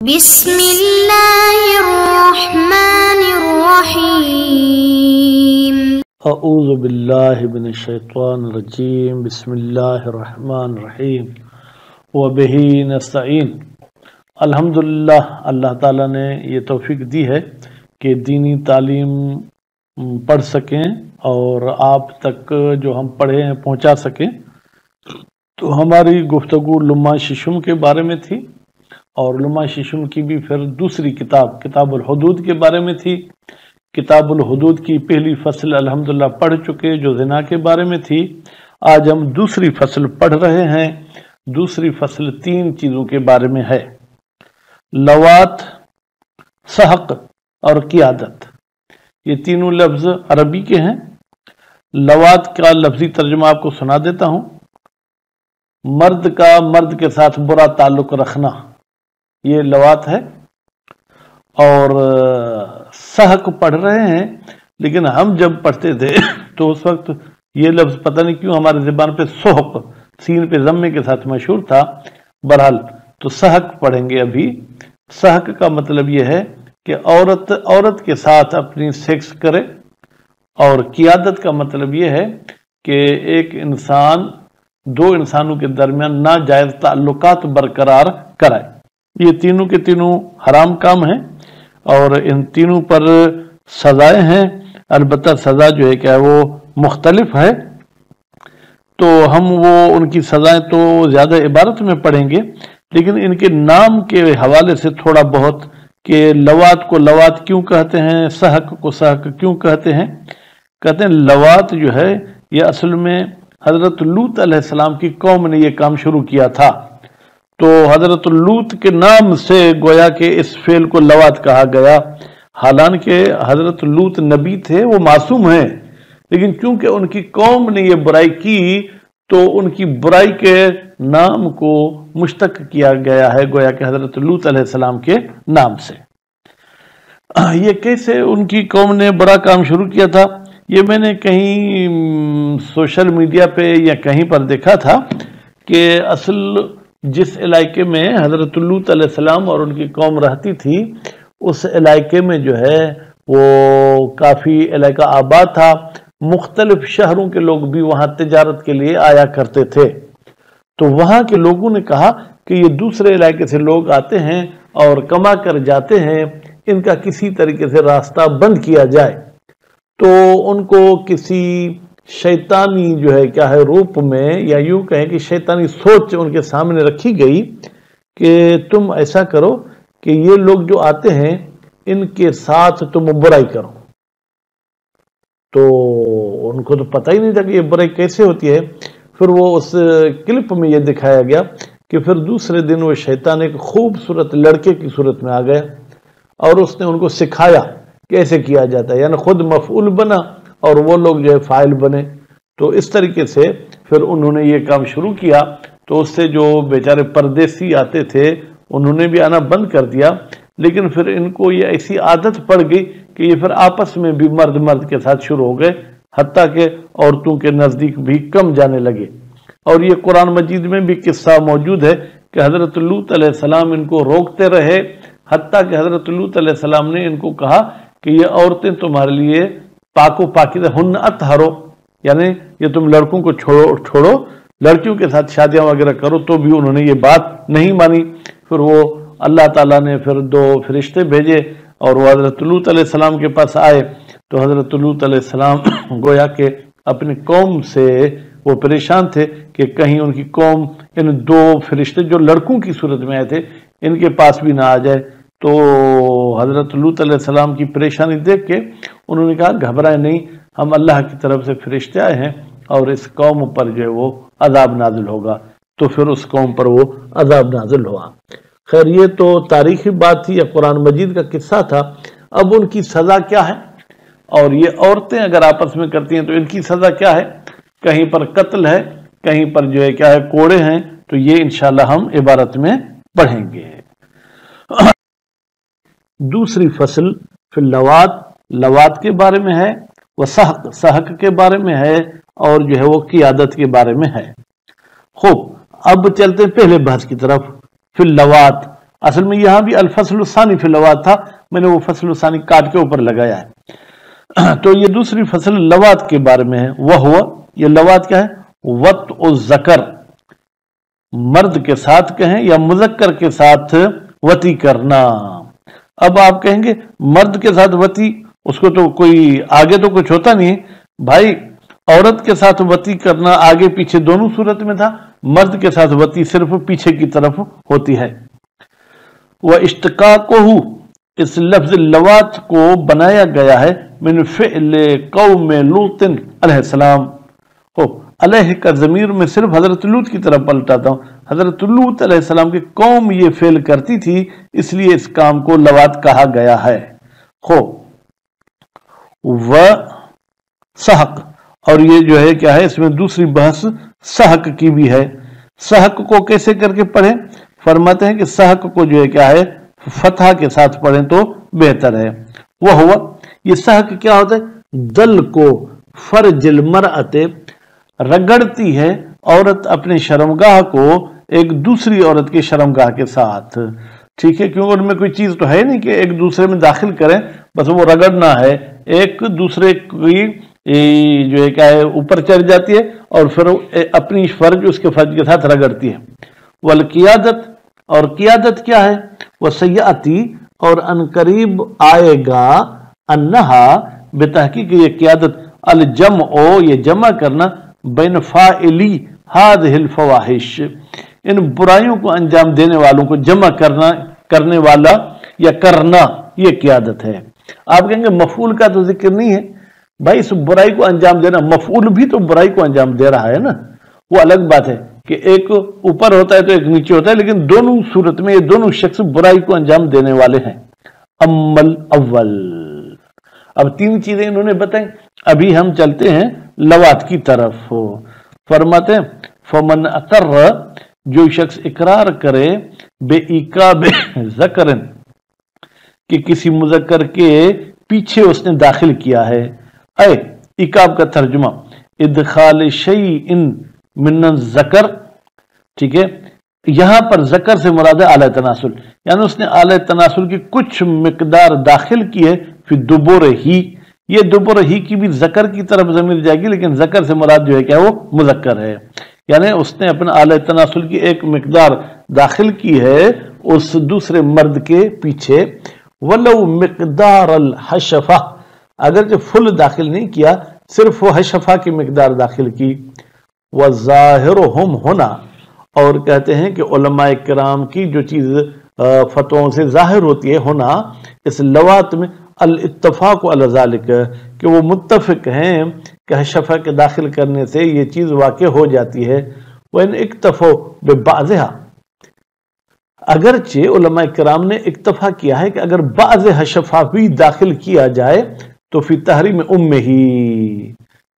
بسم اللہ الرحمن الرحیم اعوذ باللہ من الشیطان الرجیم بسم اللہ الرحمن الرحیم وبہ نستعین۔ الحمدللہ اللہ تعالیٰ نے یہ توفیق دی ہے کہ دینی تعلیم پڑھ سکیں اور آپ تک جو ہم پڑھے ہیں پہنچا سکیں۔ تو ہماری گفتگو لمع ششم کے بارے میں تھی، اور لمع ششم کی بھی پھر دوسری کتاب الحدود کے بارے میں تھی۔ کتاب الحدود کی پہلی فصل الحمدللہ پڑھ چکے جو زنا کے بارے میں تھی۔ آج ہم دوسری فصل پڑھ رہے ہیں۔ دوسری فصل 3 چیزوں کے بارے میں ہے: لواط، سحق اور قیادت۔ یہ تینوں لفظ عربی کے ہیں۔ لواط کا لفظی ترجمہ آپ کو سنا دیتا ہوں: مرد کا مرد کے ساتھ برا تعلق رکھنا، یہ لواط ہے۔ اور سحق پڑھ رہے ہیں، لیکن ہم جب پڑھتے تھے تو اس وقت یہ لفظ پتہ نہیں کیوں ہماری زبان پہ سحق سین پہ ضمے کے ساتھ مشہور تھا۔ بہرحال تو سحق پڑھیں گے ابھی۔ سحق کا مطلب یہ ہے کہ عورت کے ساتھ اپنی سیکس کرے، اور قیادت کا مطلب یہ ہے کہ ایک انسان دو انسانوں کے درمیان ناجائز تعلقات برقرار کرائے۔ یہ تینوں کے تینوں حرام کام ہیں، اور ان تینوں پر سزائیں ہیں۔ البتہ سزا جو ہے کیا وہ مختلف ہے، تو ہم ان کی سزائیں تو زیادہ عبارت میں پڑھیں گے، لیکن ان کے نام کے حوالے سے تھوڑا بہت کہ لواط کو لواط کیوں کہتے ہیں، سحق کو سحق کیوں کہتے ہیں۔ کہتے ہیں لواط جو ہے یہ اصل میں حضرت لوط علیہ السلام کی قوم نے یہ کام شروع کیا تھا، تو حضرت لوط کے نام سے گویا کہ اس فعل کو لواط کہا گیا۔ حالانکہ حضرت لوط نبی تھے، وہ معصوم ہیں، لیکن چونکہ ان کی قوم نے یہ برائی کی تو ان کی برائی کے نام کو مشتق کیا گیا ہے گویا کہ حضرت لوط علیہ السلام کے نام سے۔ یہ کیسے ان کی قوم نے برا کام شروع کیا تھا، یہ میں نے کہیں سوشل میڈیا پہ یا کہیں پر دیکھا تھا کہ اصل جس علاقے میں حضرت لوط علیہ السلام اور ان کی قوم رہتی تھی، اس علاقے میں جو ہے وہ کافی علاقہ آباد تھا۔ مختلف شہروں کے لوگ بھی وہاں تجارت کے لیے آیا کرتے تھے، تو وہاں کے لوگوں نے کہا کہ یہ دوسرے علاقے سے لوگ آتے ہیں اور کما کر جاتے ہیں، ان کا کسی طریقے سے راستہ بند کیا جائے۔ تو ان کو کسی شیطانی جو ہے کیا ہے روپ میں، یا یوں کہیں کہ شیطانی سوچ ان کے سامنے رکھی گئی کہ تم ایسا کرو کہ یہ لوگ جو آتے ہیں ان کے ساتھ تم برائی کرو۔ تو ان کو تو پتہ ہی نہیں تھا کہ یہ برائی کیسے ہوتی ہے۔ پھر وہ اس کلپ میں یہ دکھایا گیا کہ پھر دوسرے دن وہ شیطان ایک خوبصورت لڑکے کی صورت میں آ گیا، اور اس نے ان کو سکھایا کیسے کیا جاتا ہے، یعنی خود مفعول بنا اور وہ لوگ جو ہے فاعل بنے۔ تو اس طریقے سے پھر انہوں نے یہ کام شروع کیا، تو اس سے جو بیچارے پردیسی آتے تھے انہوں نے بھی آنا بند کر دیا، لیکن پھر ان کو یہ ایسی عادت پڑ گئی کہ یہ پھر آپس میں بھی مرد کے ساتھ شروع ہو گئے، حتیٰ کہ عورتوں کے نزدیک بھی کم جانے لگے۔ اور یہ قرآن مجید میں بھی قصہ موجود ہے کہ حضرت لوط علیہ السلام ان کو روکتے رہے، حتیٰ کہ حضرت لوط علیہ السلام نے ان کو کہا کہ یہ عورتیں تمہارے لیے پاک و پاکیزہ ہن اطہرو، یعنی یہ تم لڑکوں کو چھوڑو، لڑکیوں کے ساتھ شادیاں وغیرہ کرو، تو بھی انہوں نے یہ بات نہیں مانی۔ پھر وہ اللہ تعالیٰ نے پھر 2 فرشتے بھیجے اور وہ حضرت لوط علیہ السلام کے پاس آئے، تو حضرت لوط علیہ السلام گویا کہ اپنی قوم سے وہ پریشان تھے کہ کہیں ان کی قوم ان 2 فرشتے جو لڑکوں کی صورت میں آئے تھے ان کے پاس بھی نہ آ جائے۔ تو حضرت لوط علیہ السلام کی پریشانی دیکھ کے انہوں نے کہا گھبرائے نہیں، ہم اللہ کی طرف سے فرشتے آئے ہیں اور اس قوم پر جو ہے وہ عذاب نازل ہوگا۔ تو پھر اس قوم پر وہ عذاب نازل ہوا۔ خیر یہ تو تاریخی بات تھی یا قرآن مجید کا قصہ تھا۔ اب ان کی سزا کیا ہے، اور یہ عورتیں اگر آپس میں کرتی ہیں تو ان کی سزا کیا ہے؟ کہیں پر قتل ہے، کہیں پر جو ہے کیا ہے کوڑے ہیں، تو یہ انشاءاللہ ہم عبارت میں پڑھیں گے۔ دوسری فصل پھر لواط کے بارے میں ہے، وہ سحق کے بارے میں ہے، اور جو ہے وہ قیادت کے بارے میں ہے۔ خوب اب چلتے ہیں پہلے بحث کی طرف۔ پھر لواط اصل میں یہاں بھی الفصل الثانی فی اللوات تھا، میں نے وہ فصل الثانی کاٹ کے اوپر لگایا ہے۔ تو یہ دوسری فصل لوات کے بارے میں ہے۔ وہ ہوا، یہ لوات کیا ہے؟ وط الذکر، مرد کے ساتھ کہیں یا مذکر کے ساتھ وطی کرنا۔ اب آپ کہیں گے مرد کے ساتھ وطی، اس کو تو کوئی آگے تو کچھ ہوتا نہیں ہے بھائی، عورت کے ساتھ وطی کرنا آگے پیچھے دونوں صورت میں تھا، مرد کے ساتھ وطی صرف پیچھے کی طرف ہوتی ہے۔ وَإِشْتِقَاقُهُ، اس لفظ لوات کو بنایا گیا ہے من فعل قوم لوط علیہ السلام۔ علیہ کا ضمیر میں صرف حضرت لوط کی طرف پلٹاتا ہوں، حضرت لوط علیہ السلام کی قوم یہ فعل کرتی تھی، اس لیے اس کام کو لوات کہا گیا ہے۔ سحق، اور یہ جو ہے کیا ہے، اس میں دوسری بحث سحق کی بھی ہے۔ سحق کو کیسے کر کے پڑھیں؟ فرماتے ہیں کہ سحق کو جو ہے کیا ہے فتح کے ساتھ پڑھیں تو بہتر ہے۔ وہ ہوا، یہ سحق کیا ہوتا ہے؟ دل کو فرج المرأت، رگڑتی ہے عورت اپنے شرمگاہ کو ایک دوسری عورت کے شرمگاہ کے ساتھ، ٹھیک ہے، کیونکہ ان میں کوئی چیز تو ہے نہیں کہ ایک دوسرے میں داخل کریں، بس وہ رگڑنا ہے، ایک دوسرے کی جو ہے کیا ہے اوپر چڑھ جاتی ہے اور پھر اپنی فرج اس کے فرج کے ساتھ رگڑتی ہے۔ والقیادت، اور قیادت کیا ہے؟ وسیاتی، اور انقریب آئے گا، انہا، بتحقیق یہ قیادت، الجمع، یہ جمع کرنا، بین فاعلی ہذہ الفواحش، ان برائیوں کو انجام دینے والوں کو جمع کرنا، کرنے والا یا کرنا، یہ قیادت ہے۔ آپ کہیں گے مفعول کا تو ذکر نہیں ہے بھائی، اس برائی کو انجام دینا، مفعول بھی تو برائی کو انجام دے رہا ہے نا، وہ الگ بات ہے کہ ایک اوپر ہوتا ہے تو ایک نیچے ہوتا ہے، لیکن دونوں صورت میں یہ دونوں شخص برائی کو انجام دینے والے ہیں۔ امل اول، اب تین چیزیں انہوں نے بتائیں، ابھی ہم چلتے ہیں لوات کی طرف۔ فرماتے ہیں فمن اقر، جو شخص اقرار کرے بے ایقاب ذکر، کہ کسی مذکر کے پیچھے اس نے داخل کیا ہے، اے ایقاب کا ترجمہ ادخال شیء من الذکر، ٹھیک ہے، یہاں پر ذکر سے مراد ہے اعلی تناسل، یعنی اس نے اعلی تناسل کی کچھ مقدار داخل کی ہے فی دبر ہی، یہ دبر ہی کی بھی ذکر کی طرف ضمیر جائے گی، لیکن ذکر سے مراد جو ہے کیا وہ مذکر ہے، یعنی اس نے اپنا اعلی تناسل کی ایک مقدار داخل کی ہے اس دوسرے مرد کے پیچھے، ولو مقدار الحشفہ، اگرچہ فل داخل نہیں کیا، صرف وہ حشفہ کی مقدار داخل کی۔ وظاہرہم ہونا، اور کہتے ہیں کہ علماء کرام کی جو چیز فتووں سے ظاہر ہوتی ہے ہونا اس لوات میں، الاتفاق علی ذالک، کہ وہ متفق ہیں کہ حشفہ کے داخل کرنے سے یہ چیز واقع ہو جاتی ہے۔ وَإِنْ اکتفوا ببعضها، اگرچہ علماء کرام نے اکتفا کیا ہے کہ اگر بعض حشفہ بھی داخل کیا جائے تو فی تحریم ہی،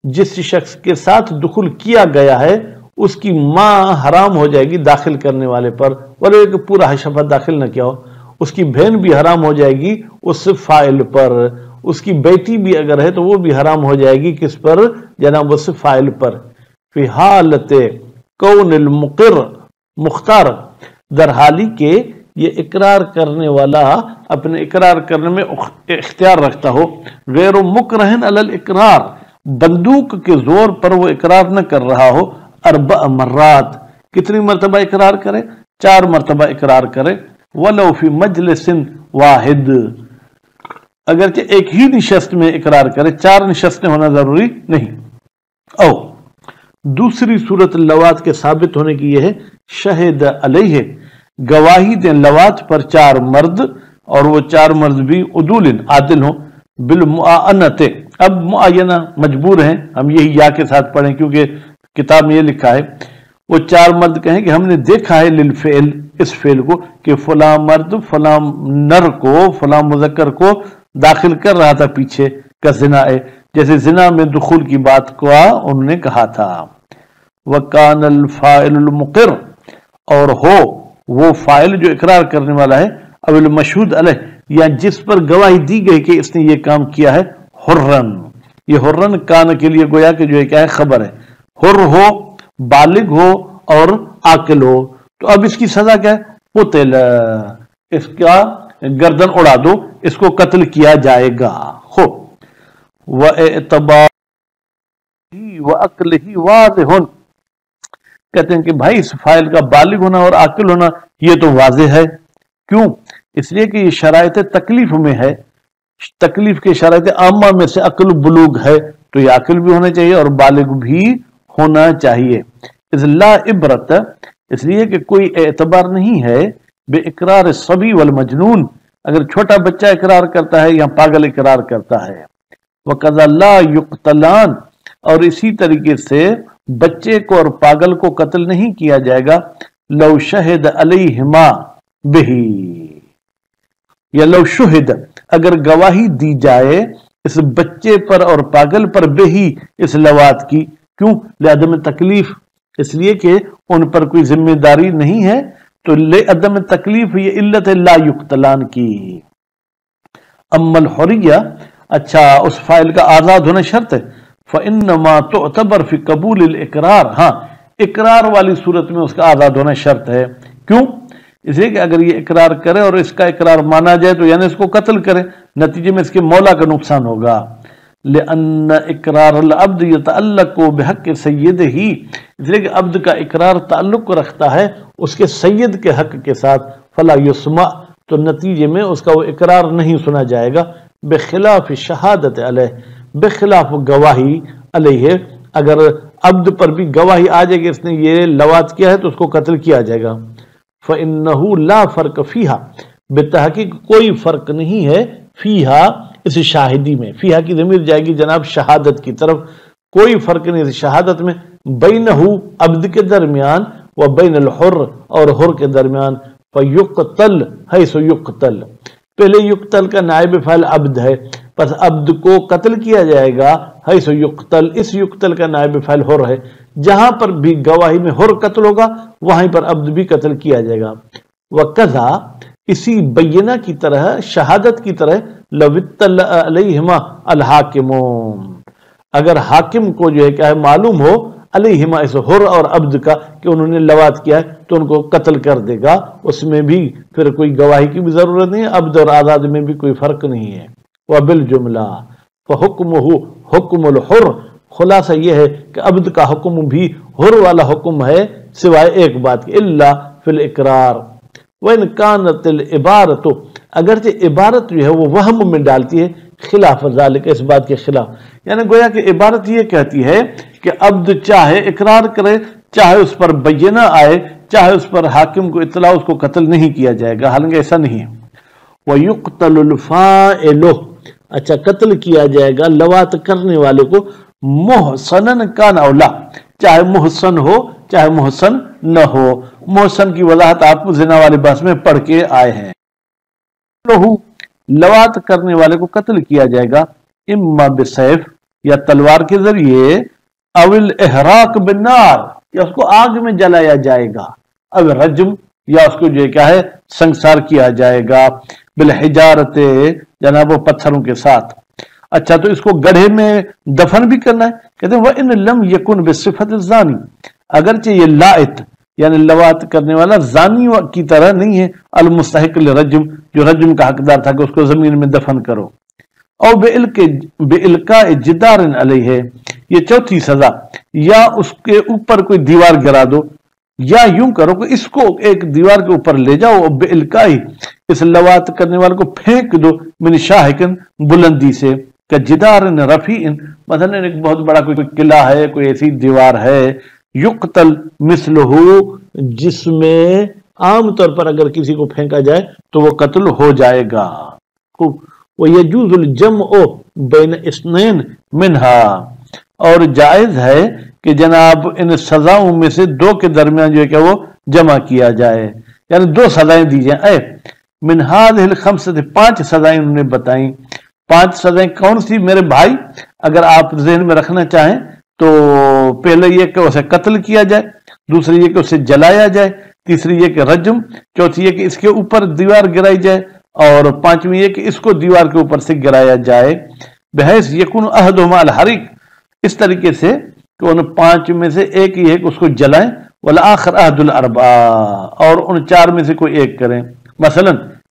جس شخص کے ساتھ دخول کیا گیا ہے اس کی ماں حرام ہو جائے گی داخل کرنے والے پر، ولو کہ پورا حشفہ داخل نہ کیا ہو، اس کی بہن بھی حرام ہو جائے گی اس فاعل پر، اس کی بیٹی بھی اگر ہے تو وہ بھی حرام ہو جائے گی کس پر؟ جناب اس فاعل پر۔ فی حالت کون المقر، مختار، در حالی کے یہ اقرار کرنے والا اپنے اقرار کرنے میں اختیار رکھتا ہو، غیر مکرہن علی الاقرار، بندوق کے زور پر وہ اقرار نہ کر رہا ہو، 4 مرات، کتنی مرتبہ اقرار کرے؟ 4 مرتبہ اقرار کرے، ولو فی مجلس واحد، اگرچہ ایک ہی نشست میں اقرار کرے، 4 نشستیں ہونا ضروری نہیں۔ او دوسری صورت لوات کے ثابت ہونے کی یہ ہے، شہد علیہ، گواہی دیں لوات پر 4 مرد، اور وہ 4 مرد بھی عدول، عادل ہوں، بالمعانت، اب معینہ مجبور ہیں ہم یہی یا کے ساتھ پڑھیں کیونکہ کتاب میں یہ لکھا ہے، وہ 4 مرد کہیں کہ ہم نے دیکھا ہے للفعل، اس فعل کو، کہ فلاں مرد فلاں نر کو، فلاں مذکر کو داخل کر رہا تھا پیچھے، کا زنا ہے، جیسے زنا میں دخول کی بات کو انہوں نے کہا تھا۔ وَكَانَ الْفَاعِلُ الْمُقِرُّ، اور ہو وہ فاعل جو اقرار کرنے والا ہے، اب المشہود علیہ، یا جس پر گواہی دی گئی کہ اس نے یہ کام کیا ہے، حرن، یہ حرن کان کے لیے گویا کہ جو ہے کیا ہے خبر ہے، حر ہو، بالغ ہو اور عاقل ہو، تو اب اس کی سزا کیا ہے؟ قتل، اس کا گردن اڑا دو، اس کو قتل کیا جائے گا. ہو وَاعْتِبَارِهِ وَعَقْلِهِ واضح، کہتے ہیں کہ بھائی اس فاعل کا بالغ ہونا اور عاقل ہونا یہ تو واضح ہے. کیوں؟ اس لیے کہ یہ شرائط تکلیف میں ہے، تکلیف کے شرائط عامہ میں سے عقل بلوغ ہے، تو یہ عاقل بھی ہونا چاہیے اور بالغ بھی ہونا چاہیے. اس لا عبرت، اس لیے کہ کوئی اعتبار نہیں ہے بے اقرار الصبی والمجنون، اگر چھوٹا بچہ اقرار کرتا ہے یا پاگل اقرار کرتا ہے. وَقَذَا لَا يُقْتَلَانِ، اور اسی طریقے سے بچے کو اور پاگل کو قتل نہیں کیا جائے گا. لو شہد علیہما بہی، یا لو شہد، اگر گواہی دی جائے اس بچے پر اور پاگل پر بہی، اس لواط کی. کیوں؟ لعدم تکلیف، اس لیے کہ ان پر کوئی ذمہ داری نہیں ہے، تو لعدم تکلیف یہ علت لا یقتلان کی. اما الحریہ، اچھا اس فاعل کا آزاد ہونا شرط ہے. فإنما تعتبر فی قبول الاقرار، ہاں اقرار والی صورت میں اس کا آزاد ہونا شرط ہے. کیوں؟ اس لیے کہ اگر یہ اقرار کرے اور اس کا اقرار مانا جائے تو یعنی اس کو قتل کرے، نتیجے میں اس کے مولا کا نقصان ہوگا. لأن اقرار العبد يتعلق بحق سیدہ، اس لیے کہ عبد کا اقرار تعلق رکھتا ہے اس کے سید کے حق کے ساتھ. فلا یسمع، تو نتیجے میں اس کا وہ اقرار نہیں سنا جائے گا. بخلاف شہادت علیہ، بخلاف گواہی علیہ، اگر عبد پر بھی گواہی آ جائے گی اس نے یہ لواط کیا ہے تو اس کو قتل کیا جائے گا. فإنه لا فرق فیہا، بتحقیق کوئی فرق نہیں ہے فیہا، اس شاہدی میں. فیہا کی ضمیر جائے گی جناب شہادت کی طرف. کوئی فرق نہیں اس شہادت میں، بینہ عبد کے درمیان، و بین الحر اور حر کے درمیان. فیقتل حیث یقتل، پہلے یقتل کا نائب فاعل عبد ہے، پس عبد کو قتل کیا جائے گا. حیث یقتل، اس یقتل کا نائب فاعل حر ہے، جہاں پر بھی گواہی میں حر قتل ہوگا وہیں پر عبد بھی قتل کیا جائے گا. وَقَذَا، اسی بینہ کی طرح، شہادت کی طرح، لَوِ اطَّلَعَ عَلَيْهِمَا الْحَاكِمُ، اگر حاکم کو جو ہے کیا ہے معلوم ہو علیہما اس حر اور عبد کا کہ انہوں نے لواط کیا ہے تو ان کو قتل کر دے گا. اس میں بھی پھر کوئی گواہی کی بھی ضرورت نہیں ہے، عبد اور آزاد میں بھی کوئی فرق نہیں ہے. وَبِالْجُمْلَةِ فَحُكْمُهُ حُكْمُ الْحُرِّ، خلاصہ یہ ہے کہ عبد کا حکم بھی حر والا حکم ہے سوائے ایک بات کے، الا فی الاقرار. وَإِنْ كَانَتِ الْعِبَارَةُ، اگرچہ عبارت جو ہے وہ وہم میں ڈالتی ہے، خلاف ذالک، اس بات کے خلاف. یعنی گویا کہ عبارت یہ کہتی ہے کہ عبد چاہے اقرار کرے، چاہے اس پر بینہ آئے، چاہے اس پر حاکم کو اطلاع، اس کو قتل نہیں کیا جائے گا، حالانکہ ایسا نہیں ہے. وَيُقْتَلُ الْفَاعِلُ، اچھا قتل کیا جائے گا لواط کرنے والے کو، محسنن کان اولا، چاہے محسن ہو چاہے محسن نہ ہو. محسن کی وضاحت آپ زنا والے بحث میں پڑھ کے آئے ہیں. لواط کرنے والے کو قتل کیا جائے گا اما بسیف، یا تلوار کے ذریعے، او الاحراق بالنار، یا اس کو آگ میں جلایا جائے گا، او رجم، یا اس کو جو کیا ہے سنگسار کیا جائے گا، بالحجارت، جناب وہ پتھروں کے ساتھ. اچھا تو اس کو گڑھے میں دفن بھی کرنا ہے. کہتے ہیں وَإِنْ لَمْ يَكُنْ بِصِفَةِ الزَّانِ، اگرچہ یہ لائط یعنی لواط کرنے والا زانی کی طرح نہیں ہے، المستحق للرجم، جو رجم کا حقدار تھا کہ اس کو زمین میں دفن کرو. او بِإِلْقَاءِ جِدَارٍ عَلَيْهِ، یہ چوتھی سزا، یا اس کے اوپر کوئی دیوار گرا دو، یا یوں کرو کہ اس کو ایک دیوار کے اوپر لے جاؤ، بِإِلْقَاءِ، اس لواط کرنے والے کو پھینک دو، من شاہکن، بلندی سے، کہ جدار رفیع، مثلا ایک بہت بڑا کوئی قلعہ ہے، کوئی ایسی دیوار ہے، یقتل مثلہ، جس میں عام طور پر اگر کسی کو پھینکا جائے تو وہ قتل ہو جائے گا. وَيَجُوزُ الْجَمْعُ بَيْنَ اثْنَيْنِ مِنْهَا، اور جائز ہے کہ جناب ان سزاؤں میں سے دو کے درمیان جو ہے کہ وہ جمع کیا جائے، یعنی دو سزائیں دی جائیں. من هذه الخمسة، 5 سزائیں انہوں نے بتائیں. 5 سزائیں کون سی میرے بھائی؟ اگر آپ ذہن میں رکھنا چاہیں تو پہلے یہ کہ اسے قتل کیا جائے، دوسری یہ کہ اسے جلایا جائے، تیسری یہ کہ رجم، چوتھی یہ کہ اس کے اوپر دیوار گرائی جائے، اور پانچویں یہ کہ اس کو دیوار کے اوپر سے گرایا جائے. بحیث یکون احدہما الحریق، اس طریقے سے کہ ان 5 میں سے ایک یہ ہے کہ اس کو جلائیں، والآخر احد الاربعہ، اور ان 4 میں سے کوئی ایک کریں. مثلا